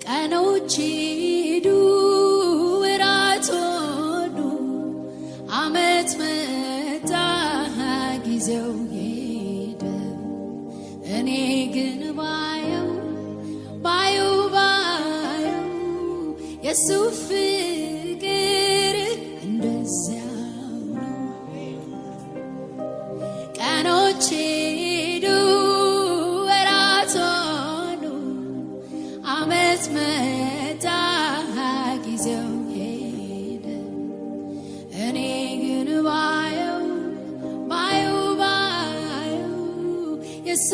ቀኖች ሄዱ ወራት ሆኑ ዓመት መጣ ጊዜው ሄደ እኔ ግን ባየው የሱ ፍቅር እንደዚያው ነው ቀኖች ሄዱ ወራት ሆኑ ዓመት መጣ ጊዜው ሄደ እኔ ግን ባየው የሱ